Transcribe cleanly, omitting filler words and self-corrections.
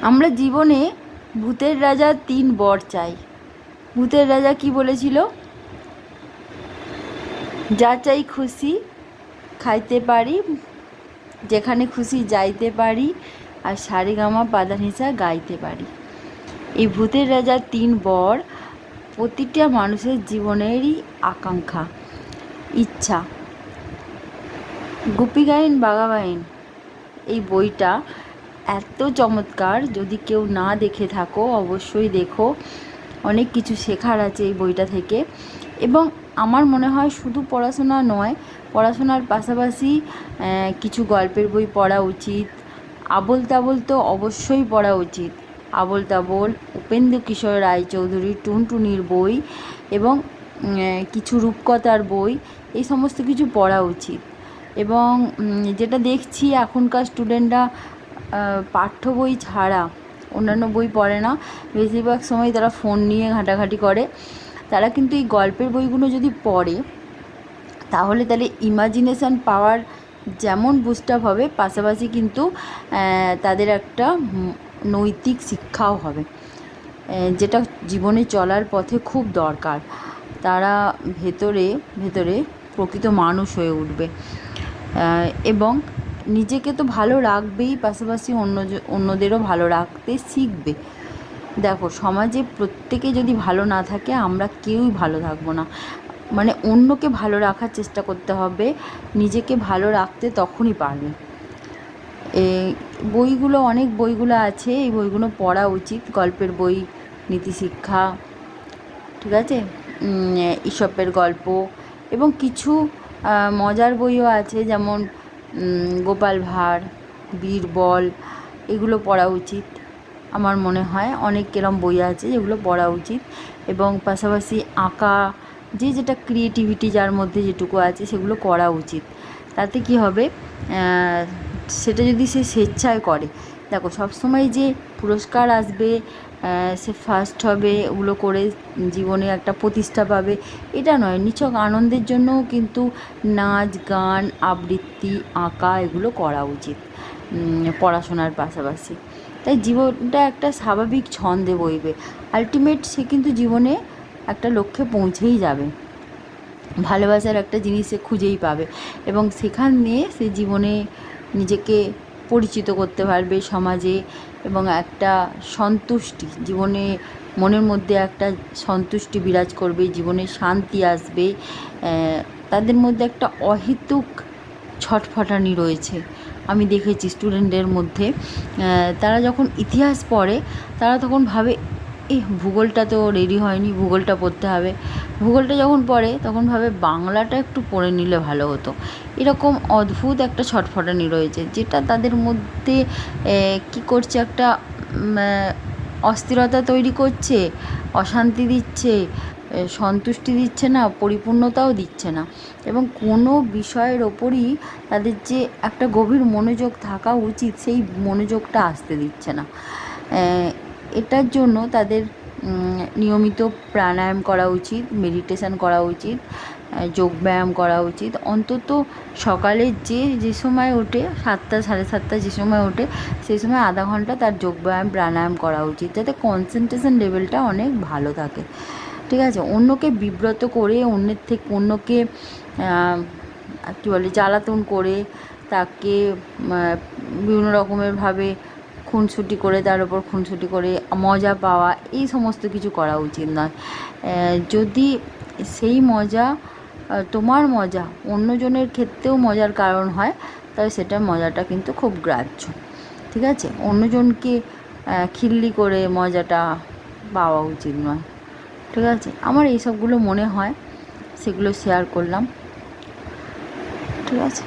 আমরা জীবনে ভূতের রাজা 3 বর চাই। ভূতের রাজা কি বলেছিল? যা চাই খুশি খাইতে পারি, যেখানে খুশি যাইতে পারি, আর সারেগামা পাধানিসা গাইতে পারি। এই ভূতের রাজা 3 বর প্রতিটা মানুষের জীবনেরই আকাঙ্ক্ষা, ইচ্ছা। গোপীগাইন বাঘাবাইন এই বইটা এত চমৎকার, যদি কেউ না দেখে থাকো অবশ্যই দেখো। অনেক কিছু শেখার আছে এই বইটা থেকে। এবং আমার মনে হয় শুধু পড়াশোনা নয়, পড়াশোনার পাশাপাশি কিছু গল্পের বই পড়া উচিত। আবোল তাবোল তো অবশ্যই পড়া উচিত। আবোল তাবোল, উপেন্দ্র কিশোর রায়চৌধুরী, টুনটুনির বই এবং কিছু রূপকথার বই, এই সমস্ত কিছু পড়া উচিত। এবং যেটা দেখছি এখনকার স্টুডেন্টরা পাঠ্য বই ছাড়া অন্যান্য বই পড়ে না, বেশিরভাগ সময় তারা ফোন নিয়ে ঘাঁটাঘাঁটি করে। তারা কিন্তু এই গল্পের বইগুলো যদি পড়ে তাহলে ইমাজিনেশান পাওয়ার যেমন বুস্ট আপ হবে, পাশাপাশি কিন্তু তাদের একটা নৈতিক শিক্ষাও হবে, যেটা জীবনে চলার পথে খুব দরকার। তারা ভেতরে ভেতরে প্রকৃত মানুষ হয়ে উঠবে এবং নিজেকে তো ভালো রাখবেই, পাশাপাশি অন্যদেরও ভালো রাখতে শিখবে। দেখো, সমাজে প্রত্যেকে যদি ভালো না থাকে আমরা কেউই ভালো থাকবো না। মানে অন্যকে ভালো রাখার চেষ্টা করতে হবে, নিজেকে ভালো রাখতে তখনই পারবে। বইগুলো, অনেক বইগুলো আছে, এই বইগুলো পড়া উচিত। গল্পের বই, নীতিশিক্ষা, ঠিক আছে, ঈশপের গল্প, এবং কিছু মজার বইও আছে, যেমন গোপাল ভাঁড়, বীরবল, এগুলো পড়া উচিত। আমার মনে হয় অনেক এরম বই আছে যেগুলো পড়া উচিত। এবং পাশাপাশি আঁকা, যেটা ক্রিয়েটিভিটি যার মধ্যে যেটুকু আছে সেগুলো করা উচিত। তাতে কি হবে, সেটা যদি সে স্বেচ্ছায় করে, দেখো সবসময় যে পুরস্কার আসবে, সে ফার্স্ট হবে, ওগুলো করে জীবনে একটা প্রতিষ্ঠা পাবে, এটা নয়। নিছক আনন্দের জন্যও কিন্তু নাচ, গান, আবৃত্তি, আঁকা এগুলো করা উচিত পড়াশোনার পাশাপাশি। তাই জীবনটা একটা স্বাভাবিক ছন্দে বইবে। আলটিমেট সে কিন্তু জীবনে একটা লক্ষ্যে পৌঁছেই যাবে, ভালোবাসার একটা জিনিস সে খুঁজেই পাবে, এবং সেখানে সে জীবনে নিজেকে পরিচিত করতে পারবে সমাজে, এবং একটা সন্তুষ্টি জীবনে, মনের মধ্যে একটা সন্তুষ্টি বিরাজ করবে, জীবনে শান্তি আসবে। তাদের মধ্যে একটা অহেতুক ছটফটানি রয়েছে, আমি দেখেছি স্টুডেন্টদের মধ্যে। তারা যখন ইতিহাস পড়ে তারা তখন ভাবে, ভূগোলটা তো রেডি হয়নি, ভূগোলটা পড়তে হবে। ভূগোলটা যখন পড়ে তখন ভাবে বাংলাটা একটু পড়ে নিলে ভালো হতো। এরকম অদ্ভুত একটা ছটফটানি রয়েছে, যেটা তাদের মধ্যে কী করছে, একটা অস্থিরতা তৈরি করছে, অশান্তি দিচ্ছে, সন্তুষ্টি দিচ্ছে না, পরিপূর্ণতাও দিচ্ছে না। এবং কোনো বিষয়ের ওপরই তাদের যে একটা গভীর মনোযোগ থাকা উচিত, সেই মনোযোগটা আসতে দিচ্ছে না। এটার জন্য তাদের নিয়মিত প্রাণায়াম করা উচিত, মেডিটেশান করা উচিত, যোগব্যায়াম করা উচিত। অন্তত সকালে যে সময় ওঠে, 7টা সাড়ে 7টা যে সময় ওঠে, সেই সময় আধা ঘন্টা তার যোগব্যায়াম প্রাণায়াম করা উচিত, যাতে কনসেন্ট্রেশন লেভেলটা অনেক ভালো থাকে। ঠিক আছে, অন্যকে বিব্রত করে, অন্যকে কী বলে, জ্বালাতন করে, তাকে বিভিন্ন রকমেরভাবে খুনসুটি করে, তার ওপর খুনসুটি করে মজা পাওয়া, এই সমস্ত কিছু করা উচিত নয়। যদি সেই মজা, তোমার মজা অন্যজনের ক্ষেত্রেও মজার কারণ হয়, তবে সেটা মজাটা কিন্তু খুব গ্রাহ্য। ঠিক আছে, অন্যজনকে খিল্লি করে মজাটা পাওয়া উচিত নয়। ঠিক আছে, আমার এইসবগুলো মনে হয়, সেগুলো শেয়ার করলাম। ঠিক আছে।